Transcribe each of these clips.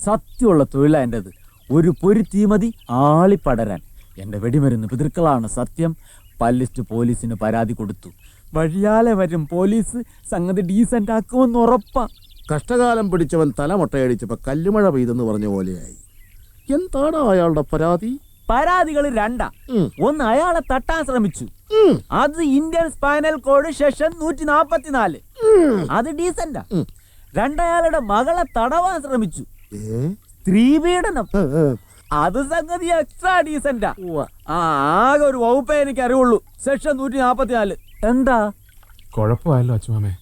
സത്യമുള്ള തൊഴിലാ എൻ്റെത്. ഒരു പൊരുത്തീ മതി ആളിപ്പടരാൻ. എൻ്റെ വെടിമരുന്ന് പിതൃക്കളാണ് സത്യം. പല്ലിസ്റ്റ് പോലീസിന് പരാതി കൊടുത്തു. വഴിയാലെ വരും പോലീസ്. സംഗതി ഡീസൻ്റ് ആക്കുമെന്ന് ഉറപ്പാ. കഷ്ടകാലം പിടിച്ചവൻ തലമൊട്ടയടിച്ചപ്പോ കല്ലുമഴ പെയ്തെന്ന് പറഞ്ഞ പോലെയായി. എന്താണ് അയാളുടെ പരാതി? പരാതികൾ രണ്ടാ. ഒന്ന്, അയാളെ തട്ടാൻ ശ്രമിച്ചു. അത് ഇന്ത്യൻ സ്പൈനൽ കോഡ് സെക്ഷൻ 144. അത് ഡീസന്റാ. രണ്ടയാളുടെ മകളെ തടവാൻ ശ്രമിച്ചു. സ്ത്രീപീഡനം. അത് സംഗതി എക്സ്ട്രാ ഡീസന്റാ. ആകെ ഒരു വകുപ്പേ എനിക്ക് അറിവുള്ളൂ, സെക്ഷൻ 144. എന്താ കുഴപ്പമായല്ലോ അച്ചുമാമേ?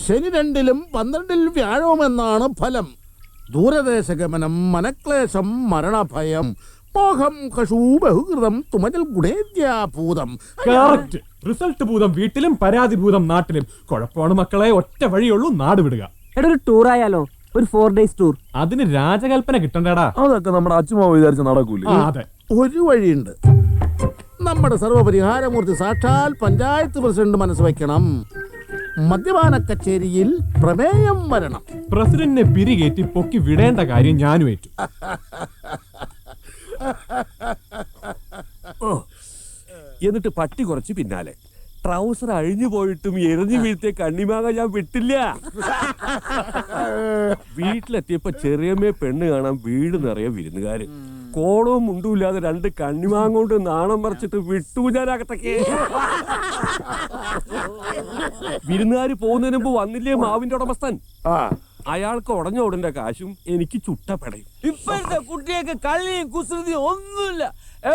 ശനി 2-ലും 12-ൽ വ്യാഴവുമെന്നാണ് ഫലം. ദൂരദേശഗമനം, മനക്ലേശം, മരണഭയം, മോഹം, കഷൂ, ബഹുകൃതം, തുമജൽ ഗുണേദ്യാഭൂതം. റിസൾട്ട് ഭൂതം വീട്ടിലും പരാതി ഭൂതം നാട്ടിലും. കുഴപ്പമാണ് മക്കളെ, ഒറ്റ വഴിയുള്ളൂ, നാട് വിടുക. എടാ, ഒരു ടൂർ ആയാലോ? ഒരു 4 days ടൂർ. അതിന് രാജകൽപ്പന കിട്ടണ്ടേടാ. അതൊക്കെ നമ്മുടെ അച്ചുമാവ് വിചാരിച്ച നടക്കൂലേ? അതെ, ഒരു വഴിയുണ്ട്. നമ്മുടെ സർവപരിഹാരമൂർത്തി സാക്ഷാൽ പഞ്ചായത്ത് പ്രസിഡന്റ് മനസ്സ് വയ്ക്കണം. മദ്യപാന കച്ചേരിയിൽ പ്രമേയം വരണം. പ്രസിഡന്റിനെ പിരികേറ്റി പൊക്കി വിടേണ്ട കാര്യം ഞാനും ഏറ്റു. എന്നിട്ട് പട്ടി കുറച്ച് പിന്നാലെ. ട്രൗസർ അഴിഞ്ഞു പോയിട്ടും എറിഞ്ഞു വീഴ്ത്തിയ കണ്ണിമാങ്ങ ഞാൻ വിട്ടില്ല. വീട്ടിലെത്തിയപ്പോ ചെറിയമ്മയെ പെണ്ണ് കാണാൻ വീട് നിറയെ വിരുന്നുകാര്. കോളവും മുണ്ടുമില്ലാതെ 2 കണ്ണിമാങ്ങ കൊണ്ട് നാണം മറിച്ചിട്ട് വിട്ടു ഞാനകത്തൊക്കെ. വിരുന്നുകാര് പോകുന്നതിന് മുമ്പ് വന്നില്ലേ മാവിന്റെ ഉടമസ്ഥൻ? അയാൾക്ക് ഉടഞ്ഞ ഉടന്റെ കാശും എനിക്ക് ചുട്ടപ്പടയും. ഇപ്പോഴത്തെ കുട്ടിയൊക്കെ കളിയും കുസൃതിയും ഒന്നുമില്ല.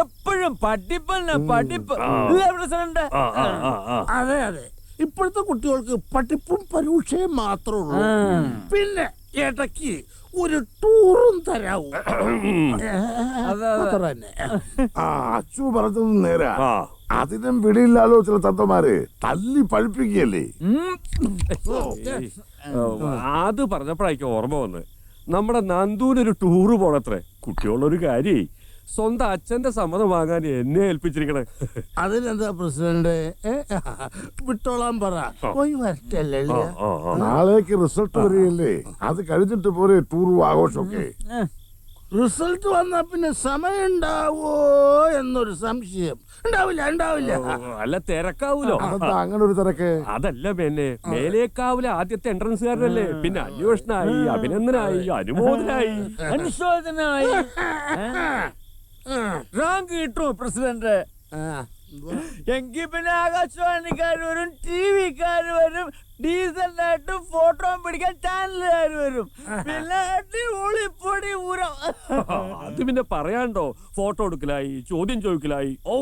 എപ്പോഴും പഠിപ്പന്നെ പഠിപ്പ്. അതെ അതെ, ഇപ്പോഴത്തെ കുട്ടികൾക്ക് പഠിപ്പും പരീക്ഷയും മാത്രമേ ഉള്ളൂ. പിന്നെ ഇടയ്ക്ക് ഒരു ടൂറും തരാവൂ. അത്ര തന്നെ. അച്ചു പറഞ്ഞത് നേരാ. അതിനും പിടിയില്ലാലോ ചില തത്തമാര് തല്ലി പഴിപ്പിക്കുകയല്ലേ. അത് പറഞ്ഞപ്പോഴായിരിക്കും ഓർമ്മ വന്ന്, നമ്മുടെ നന്ദൂനൊരു ടൂറ് പോണത്രേ. കുട്ടികളുള്ളൊരു കാര്യേ, സ്വന്തം അച്ഛന്റെ സമ്മതം വാങ്ങാൻ എന്നെ ഏൽപ്പിച്ചിരിക്കണേ. അതിനെന്താ പ്രസിഡന്റ്, വിട്ടോളാൻ പറ. പോയി വരട്ടല്ലേ. നാളേക്ക് റിസൾട്ട് വരികയല്ലേ, അത് കഴിഞ്ഞിട്ട് പോരെ ടൂറും ആഘോഷമൊക്കെ. റിസൾട്ട് വന്നാ പിന്നെ സമയം ഉണ്ടാവോ എന്നൊരു സംശയം. ഉണ്ടാവില്ല. അല്ല, തിരക്കാവൂലോ. അങ്ങനെ ഒരു തിരക്ക്. അതല്ല പിന്നെ, മേലേക്കാവിലെ ആദ്യത്തെ എൻട്രൻസുകാരനല്ലേ. പിന്നെ അന്വേഷണായി, അഭിനന്ദനായി, അനുമോദനായി, അനുശോചനായി. റാങ്ക് കിട്ടും പ്രസിഡന്റ്. എങ്കിൽ പിന്നെ ആകാശവാണിക്കാർ വരും, TV-ക്കാർ വരും, ഡീസന്റ് ആയിട്ട് ഫോട്ടോ പിടിക്കാൻ ചാനലുകാർ വരും. പിന്നെ അടിപൊളിപ്പൊടി ഊരം. അത് പിന്നെ പറയാണ്ടോ, ഫോട്ടോ എടുക്കലായി, ചോദ്യം ചോദിക്കലായി. ഓ,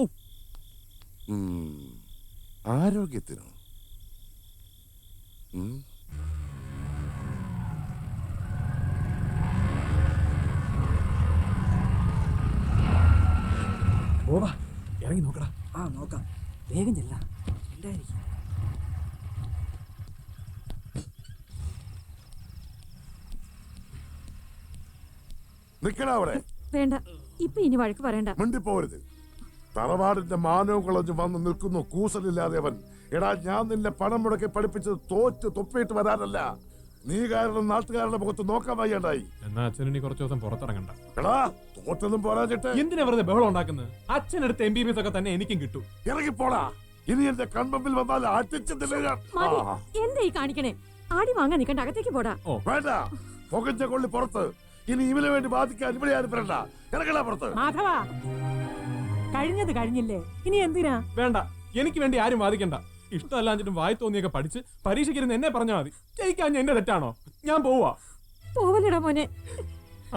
ആരോഗ്യത്തിനോ? ഇറങ്ങി നോക്കടാ. നോക്കാം, വേഗം ചെല്ലാം. നിക്കണ അവിടെ. വേണ്ട, ഇപ്പൊ ഇനി വഴക്ക് പറയണ്ട. മിണ്ടിപ്പോരുത്. തറവാടിന്റെ മാനവും കളഞ്ഞു വന്ന് നിൽക്കുന്നു കൂസലില്ലാതെ അവൻ. എടാ, ഞാൻ നിന്നെ പണം മുടക്കി പഠിപ്പിച്ചത് തോറ്റ് തൊപ്പിയിട്ട് വരാനല്ല. നീ കാരണം നാട്ടുകാരുടെ മുഖത്ത് നോക്കാൻ വയ്യാണ്ടായി. എന്നാ അച്ഛനി കുറച്ചു ദിവസം പുറത്തിറങ്ങണ്ട. എടാ, തോറ്റതും പോരാഞ്ഞിട്ട് എന്തിനാ വെറുതെ ബഹളം ഉണ്ടാക്കുന്നത്? അച്ഛനടുത്ത് MBBS ഒക്കെ തന്നെ എനിക്കും കിട്ടും. ഇറങ്ങിപ്പോടാ. ഇനി എന്റെ കൺമുമ്പിൽ വന്നാൽ അടിച്ചതില്ല. എന്താ ഈ കാണിക്കണേ? ആടി വാങ്ങാൻ നിക്കണ്ട, അകത്തേക്ക് പോടാ. വേണ്ട, പുകഞ്ഞ കൊള്ളി പുറത്ത്. ഇനി ഇവന് വേണ്ടി ബാധിക്കാൻ ഇവിടെ ആരും വരണ്ട. ഇറങ്ങടാ പുറത്ത്. മാധവ, കഴിഞ്ഞത് കഴിഞ്ഞില്ലേ, ഇനി എന്തിനാ? വേണ്ട, എനിക്ക് വേണ്ടി ആരും വാദിക്കണ്ട. ഇഷ്ടമല്ലാഞ്ഞിട്ടും വായി തോന്നിയൊക്കെ പഠിച്ച് പരീക്ഷയ്ക്കിരുന്ന് എന്നെ പറഞ്ഞാൽ മതി. ജയിക്കാൻ എന്റെ തെറ്റാണോ? ഞാൻ പോവാ. പോവല്ലടാ മോനെ.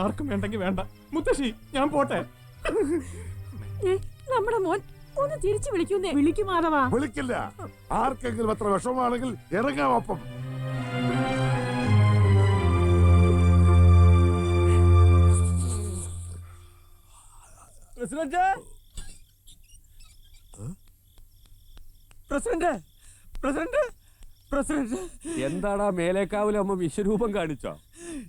ആർക്കും വേണ്ടെങ്കിൽ വേണ്ട. മുത്തശ്ശി, ഞാൻ പോട്ടെ. നമ്മുടെ മോൻ ഒന്ന് തിരിച്ചു വിളിക്കുന്നേ. വിളിക്കും മാധവ. വിളിക്കില്ല. ആർക്കെങ്കിലും അത്ര വിഷമാണെങ്കിൽ ഇറങ്ങാം ഒപ്പം. President, president, president, president. എന്താടാ മേലേക്കാവിലെ അമ്മ വിശ്വരൂപം കാണിച്ചോ?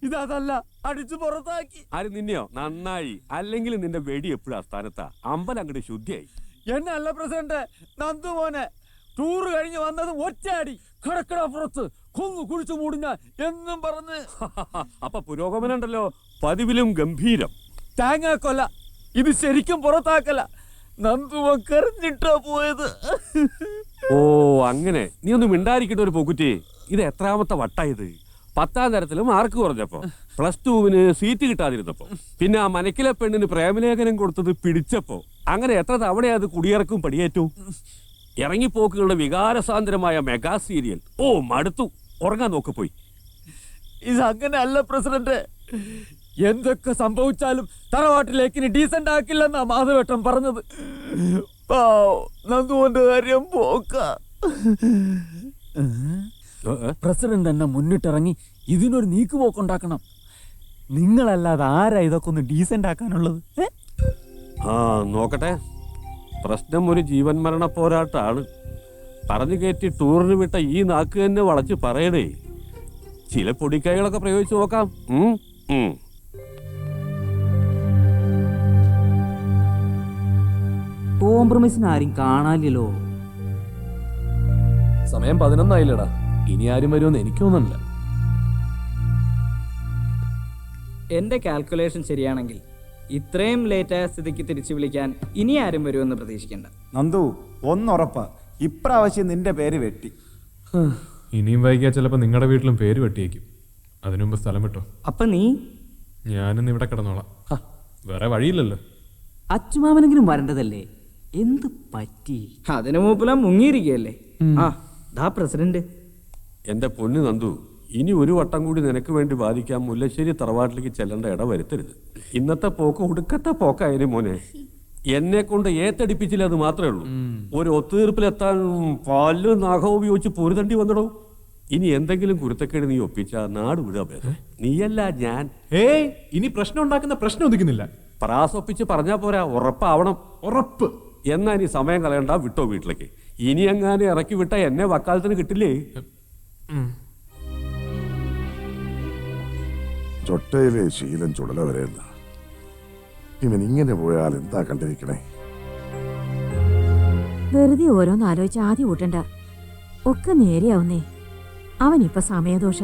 ഇതല്ല, അടിച്ചു പുറത്താക്കി. ആര്, നിന്നെയോ? നന്നായി. അല്ലെങ്കിൽ നിന്റെ വെടി എപ്പോഴും അസ്ഥാനത്താ. അമ്പലം അങ്ങോട്ട് ശുദ്ധിയായി. എന്നല്ല പ്രസിഡന്റ്, നന്ദു മോനെ ടൂറ് കഴിഞ്ഞ് വന്നത് ഒറ്റയടി. കടക്കട പുറത്ത് കൊന്നു കുഴിച്ചു മൂടിഞ്ഞ എന്നും പറഞ്ഞ്. അപ്പൊ പുരോഗമനം ഉണ്ടല്ലോ, പതിവിലും ഗംഭീരം. തേങ്ങാക്കൊല്ല, ഇത് ശരിക്കും പുറത്താക്കല. നന്ദുവ കരഞ്ഞിട്ടാ പോയത്. ഓ അങ്ങനെ. നീ ഒന്ന് മിണ്ടായിരിക്കട്ടെ ഒരു പൊക്കുറ്റി. ഇത് എത്രാമത്തെ വട്ടായത്? 10ാം തരത്തില് മാർക്ക് കുറഞ്ഞപ്പോ, +2-വിന് സീറ്റ് കിട്ടാതിരുന്നപ്പോ, പിന്നെ ആ മനക്കിലെ പെണ്ണിന് പ്രേമലേഖനം കൊടുത്തത് പിടിച്ചപ്പോ, അങ്ങനെ എത്ര തവണയാ അത് കുടിയിറക്കും പടിയേറ്റു? ഇറങ്ങിപ്പോക്കുകളുടെ വികാരസാന്ദ്രമായ മെഗാ സീരിയൽ. ഓ മടുത്തു, ഉറങ്ങാൻ നോക്ക് പോയി. ഇത് അങ്ങനെ അല്ല പ്രസിഡന്റ്. എന്തൊക്കെ സംഭവിച്ചാലും തറവാട്ടിലേക്ക് ഇനി ഡീസന്റ് ആക്കില്ലെന്നാ മാധവേട്ടൻ പറഞ്ഞത്. നന്ദുവിന്റെ കാര്യം പോക്ക. പ്രസിഡന്റ് തന്നെ മുന്നിട്ടിറങ്ങി ഇതിനൊരു നീക്കുപോക്കുണ്ടാക്കണം. നിങ്ങളല്ലാതെ ആരാ ഇതൊക്കെ ഒന്ന് ഡീസന്റ് ആക്കാനുള്ളത്? ആ നോക്കട്ടെ. പ്രശ്നം ഒരു ജീവൻ മരണ പോരാട്ടാണ്. പറഞ്ഞു കയറ്റി ടൂറിന് വിട്ട ഈ നാക്ക് തന്നെ വളച്ച് പറയണേ. ചില പൊടിക്കൈകളൊക്കെ പ്രയോഗിച്ചു നോക്കാം. കോംപ്രമൈസിന് ആരും കാണാനില്ലല്ലോ. സമയം 11 ഇനി ആരും വരുമെന്ന് എനിക്ക് തോന്നുന്നില്ല. എന്റെ കാൽക്കുലേഷൻ ശരിയാണെങ്കിൽ ഇത്രയും ലേറ്റായ സ്ഥിതിക്ക് തിരിച്ചു വിളിക്കാൻ ഇനി ആരും വരുമെന്ന് പ്രതീക്ഷിക്കണ്ട. നന്ദു, ഒന്നുറപ്പാ, ഇപ്രാവശ്യം നിന്റെ പേര് വെട്ടി. ഇനിയും വൈകിയാൽ ചിലപ്പോൾ നിങ്ങളുടെ വീട്ടിലും പേര് വെട്ടിയേക്കും. അതിനു മുമ്പ് സ്ഥലം വിട്ടോ. അപ്പൊ നീ? ഞാനിന്ന് ഇവിടെ കിടന്നോളാം. വേറെ വഴിയില്ലല്ലോ. അച്ചുമാമനെങ്കിലും വരേണ്ടതല്ലേ? എന്ത് പറ്റി? അതിനു മൂപ്പില മുങ്ങിയിരിക്കുകയല്ലേ. ആ ദാ പ്രസിഡന്റ്. എന്റെ പൊന്നു നന്ദു, ഇനി ഒരു വട്ടം കൂടി നിനക്ക് വേണ്ടി ബാധിക്കാൻ മുല്ലശ്ശേരി തറവാട്ടിലേക്ക് ചെല്ലേണ്ട ഇട വരുത്തരുത്. ഇന്നത്തെ പോക്ക് ഒടുക്കത്തെ പോക്കായതിന് മോനെ. എന്നെ കൊണ്ട് ഏത്തടിപ്പിച്ചില്ല, അത് മാത്രമേ ഉള്ളൂ. ഒരു ഒത്തുതീർപ്പിലെത്താൻ പല്ല് നാഗം ഉപയോഗിച്ച് പൊരുതണ്ടി വന്നിടോ. ഇനി എന്തെങ്കിലും കുരുത്തക്കേട് നീ ഒപ്പിച്ച നാട് വിടുക ഭേദം. നീയല്ല ഞാൻ. ഏയ്, ഇനി പ്രശ്നം ഉണ്ടാക്കുന്ന പ്രശ്നം ഒതുക്കുന്നില്ല. പ്രാസൊപ്പിച്ച് പറഞ്ഞാ പോരാ, ഉറപ്പാവണം. ഉറപ്പ്. എന്നാ ഇനി സമയം കളയണ്ട, വിട്ടോ വീട്ടിലേക്ക്. ഇനി എങ്ങാനും ഇറക്കി വിട്ട എന്നെ വക്കാലത്തിന് കിട്ടില്ലേ? ചൊട്ടയിലെ ശീലം ചുടല വരെയല്ല. ഇവൻ ഇങ്ങനെ പോയാൽ എന്താ കണ്ടിരിക്കണേ? വെറുതെ ഓരോന്ന് ആലോചിച്ച് ആദ്യം കൂട്ടണ്ട. ഒക്കെ നേരെയാവുന്നേ. അവനിപ്പൊ സമയദോഷ.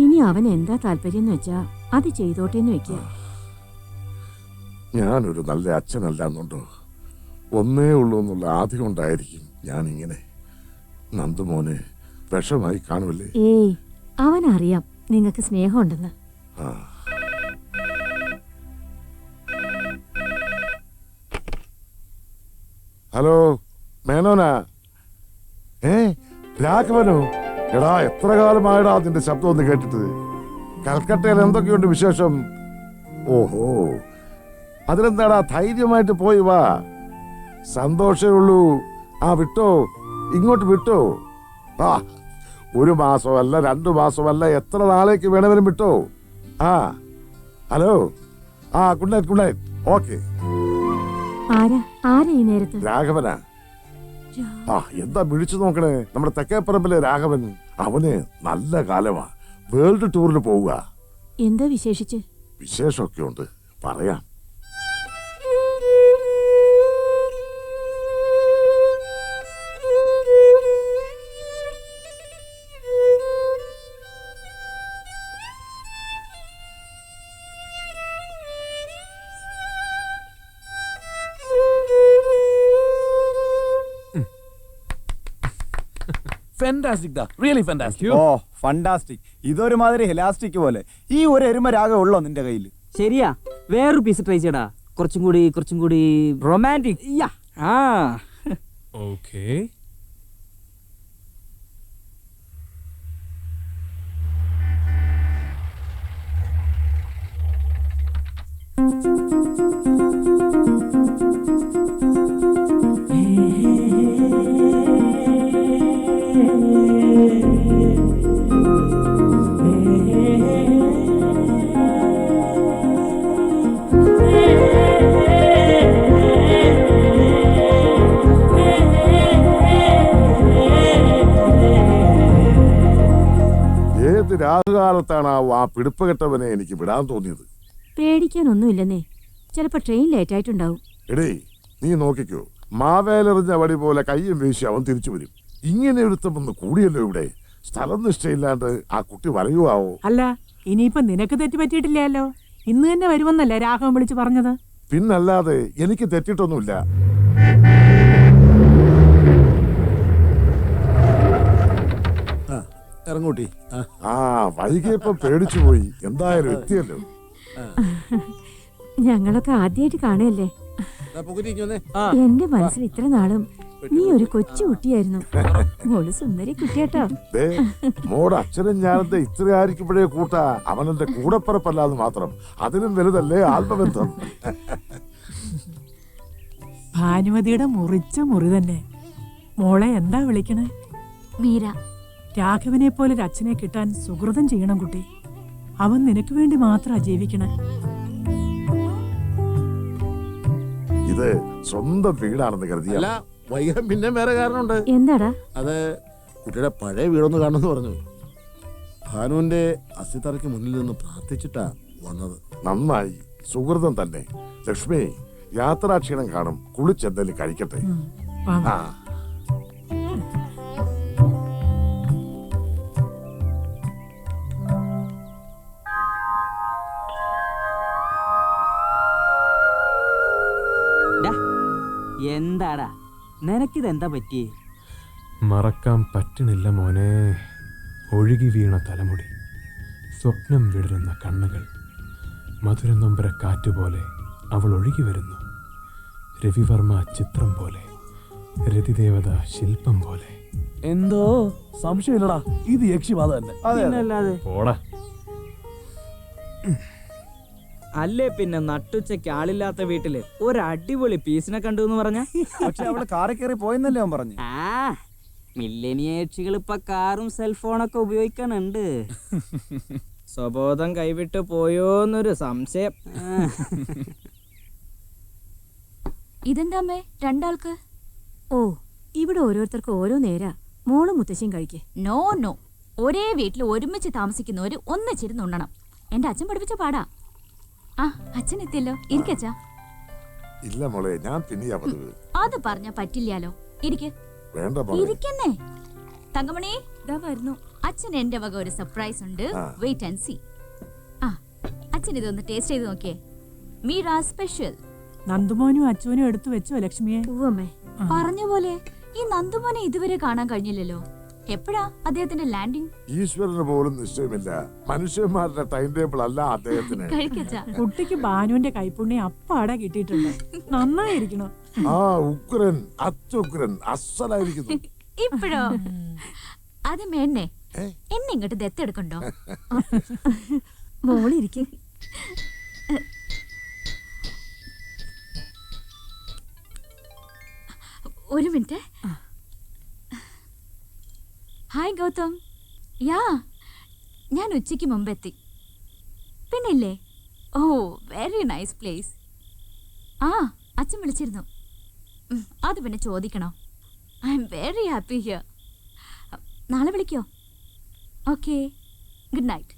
ഇനി അവൻ എന്താ താല്പര്യം വെച്ചാ അത് ചെയ്തോട്ടേന്ന് വെക്കുക. ഞാനൊരു നല്ല അച്ഛനല്ല എന്നുണ്ടോ, ഒന്നേ ഉള്ളൂ എന്നുള്ള ആദ്യം കൊണ്ടായിരിക്കും ഞാൻ ഇങ്ങനെ. നന്ദുമോനെ വിഷമായി കാണുമല്ലേ? ഏയ്, അവനറിയാം നിങ്ങക്ക് സ്നേഹമുണ്ടെന്ന്. ആ, ഹലോ മേനോനാ? രാഘവനോ? എടാ, എത്ര കാലമായടാ അതിന്റെ ശബ്ദം ഒന്ന് കേട്ടിട്ട്. കൽക്കട്ടയിൽ എന്തൊക്കെയുണ്ട് വിശേഷം? ഓഹോ, അതിലെന്താടാ, ധൈര്യമായിട്ട് പോയി വാ. സന്തോഷേ ഉള്ളൂ. ആ വിട്ടോ, ഇങ്ങോട്ട് വിട്ടോ. ആ, 1 മാസമല്ല 2 മാസമല്ല, എത്ര നാളേക്ക് വേണമെങ്കിലും വിട്ടോ. ആ ഹലോ, ആ good night, good night. Okay. ആരാ ഈ നേരത്ത്? രാഘവനാ. ആ, എന്താ വിളിച്ചു നോക്കണേ? നമ്മുടെ തെക്കേപ്പറമ്പിലെ രാഘവൻ. അവന് നല്ല കാലമാ. വേൾഡ് ടൂറിന് പോവുക. എന്താ വിശേഷിച്ച്? വിശേഷമൊക്കെ ഉണ്ട്, പറയാം. ഫാന്റാസ്റ്റിക് ഡാ, റിയലി ഫാന്റാസ്റ്റിക്. ഓ ഫണ്ടാസ്റ്റിക്. ഇതൊരുമാതിരി ഹെലാസ്റ്റിക് പോലെ. ഈ ഒരു എരുമ രാഗം ഉള്ളോ നിന്റെ കയ്യിൽ? ശരിയാ, വേറൊരു പീസ് ട്രൈ ചെയ്യടാ. കുറച്ചും കൂടി റൊമാൻറ്റിക്. ആ ഓക്കേ. ഏത് രാഹുകാലത്താണ് ആ പിടിപ്പ് കെട്ടവനെ എനിക്ക് വിടാൻ തോന്നിയത്? പേടിക്കാനൊന്നുമില്ലെന്നേ. ചിലപ്പോ ട്രെയിൻ ലേറ്റ് ആയിട്ടുണ്ടാവും. എടേ, നീ നോക്കിക്കോ, മാവേലെറിഞ്ഞ വടി പോലെ കയ്യും വീശി അവൻ തിരിച്ചു വരും. ഇങ്ങനെ ഒരുത്തമൊന്ന് കൂടിയല്ലോ ഇവിടെ. സ്ഥലം നിഷ്ഠയില്ലാണ്ട് ആ കുട്ടി വരയുവാവോ? അല്ല ഇനിയിപ്പൊ നിനക്ക് തെറ്റ് പറ്റിയിട്ടില്ലല്ലോ. ഇന്ന് തന്നെ വരുമെന്നല്ലേ രാഘവൻ വിളിച്ചു പറഞ്ഞത്? പിന്നല്ലാതെ എനിക്ക് തെറ്റിട്ടൊന്നുമില്ല. ഇറങ്ങൂട്ടി. ആ വൈകിയപ്പോ പേടിച്ചു പോയി. എന്തായാലും എത്തിയല്ലോ. ഞങ്ങളൊക്കെ ആദ്യമായിട്ട് കാണുകയല്ലേ. എന്റെ മനസ്സിൽ ഇത്ര നാളും നീ ഒരു കൊച്ചു കുട്ടിയായിരുന്നു. മോള് സുന്ദരി കുട്ടിയാട്ടോ. ദേ, മോടെ അച്ഛനും ഞാനെന്താ ഇത്ര ആയിരിക്കുമ്പോഴേ കൂട്ടാ. അവനെന്റെ കൂടപ്പറപ്പല്ലാതെ മാത്രം. അതിനും വലുതല്ലേ ആത്മബന്ധം. ഭാനുമതിയുടെ മുറിച്ച മുറി തന്നെ. മോളെ എന്താ വിളിക്കണേ? മീര. രാഘവനെ പോലെ ഒരു അച്ഛനെ കിട്ടാൻ സുഹൃതം ചെയ്യണം കുട്ടി. അവൻ നിനക്ക് വേണ്ടി മാത്രമാ ജീവിക്കണേ. ഇത് സ്വന്തം വീടാണെന്ന് കരുതിയ അല്ല വൈകാൻ പിന്നെ വേറെ കാരണമുണ്ട്. എന്താടാ? അത് കുട്ടിയുടെ പഴയ വീടൊന്ന് കാണുമെന്ന് പറഞ്ഞു. ഭാനുവിന്റെ അസ്ഥിത്തറയ്ക്ക് മുന്നിൽ നിന്ന് പ്രാർത്ഥിച്ചിട്ടാ വന്നത്. നന്നായി, സുഹൃതം തന്നെ. ലക്ഷ്മി, യാത്രാക്ഷീണം കാണും. കുളിച്ചെന്തെങ്കിലും കഴിക്കട്ടെ. ആ എന്താടാ നിനക്കിതെന്താ പറ്റിയേ? മറക്കാൻ പറ്റണില്ല മോനെ. ഒഴുകി വീണ തലമുടി, സ്വപ്നം വിടരുന്ന കണ്ണുകൾ, മധുരം നൊമ്പര കാറ്റുപോലെ അവൾ ഒഴുകി വരുന്നു. രവിവർമ്മ ചിത്രം പോലെ, രതിദേവത ശില്പം പോലെ. എന്തോ സംശയമില്ലടാ, ഇത് യക്ഷിബാധ തന്നെ. പിന്നല്ലാതെ. പോടാ. അല്ലേ പിന്നെ നട്ടുച്ചയ്ക്ക് ആളില്ലാത്ത വീട്ടില് ഒരു അടിപൊളി പീസിനെ കണ്ടു എന്ന് പറഞ്ഞ. പക്ഷെ അവള് കാറി കയറി പോയെന്നല്ലേ അവൻ പറഞ്ഞു. ആ മില്ലേനിയക്ഷികൾ ഇപ്പൊ കാറും സെൽഫോണൊക്കെ ഉപയോഗിക്കാനുണ്ട്. സ്വബോധം കൈവിട്ട് പോയോന്നൊരു സംശയം. ഇതെന്താമ്മേ രണ്ടാൾക്ക്? ഓ, ഇവിടെ ഓരോരുത്തർക്ക് ഓരോ നേരാ. മോളും മുത്തശ്ശിയും കഴിക്കേ. നോ നോ, ഒരേ വീട്ടിൽ ഒരുമിച്ച് താമസിക്കുന്നവര് ഒന്നിച്ചിരുന്നുണ്ണണം. എന്റെ അച്ഛൻ പഠിപ്പിച്ച പാടാ. ആ, അച്ഛൻ എത്തിയല്ലോ. ഇരിക്കച്ചാ. ഇല്ല മോളെ, ഞാൻ പിന്നെയാ പതിവ്. അത് പറഞ്ഞ പറ്റില്ലാലോ. ഇരിക്ക്. വേണ്ട മോളെ. ഇരിക്കുന്നേ. തങ്കമണി ദാ വരുന്നു. അച്ഛൻ എന്റെ വക ഒരു സർപ്രൈസ് ഉണ്ട്. Wait and see. ആ, അച്ഛൻ ഇതൊന്ന് ടേസ്റ്റ് ചെയ്ത് നോക്കിയേ. മീര സ്പെഷ്യൽ. നന്ദുമോനും അച്ഛനും എടുത്തു വെച്ചോ ലക്ഷ്മിയെ? പൂവമ്മേ, പറഞ്ഞ പോലെ ഈ നന്ദുമോനെ ഇതുവരെ കാണാൻ കഴിഞ്ഞില്ലല്ലോ. എപ്പോഴാ അദ്ദേഹത്തിന്റെ ലാൻഡിങ്? ഈശ്വരന് പോലും നിശ്ചയമില്ല. മനുഷ്യന്മാരുടെ ടൈം ടേബിൾ അല്ല അദ്ദേഹത്തിന്. കഴിക്കച്ചാ. കുട്ടിക്ക് ഭാനുവിന്റെ കൈപ്പുണ്യം അപ്പാടെ കിട്ടിയിട്ടുണ്ട്. നന്നായിരിക്കണം. ആ ഉഗ്രൻ, അത്യുഗ്രൻ, അസലായിരിക്കുന്നു. ഇപ്പോഴോ? അത് മേന്നെ എന്നെ ഇങ്ങോട്ട് ദത്തെടുക്കണ്ടോ? മോളിരിക്കും. ഒരു മിനിറ്റ്. ഹായ് ഗൗതം. യാ, ഞാൻ ഉച്ചയ്ക്ക് മുമ്പെത്തി. പിന്നില്ലേ? Oh, very nice place. ആ, അച്ഛൻ വിളിച്ചിരുന്നു. അത് പിന്നെ ചോദിക്കണോ? I am very happy here. നാളെ വിളിക്കോ? Okay, good night.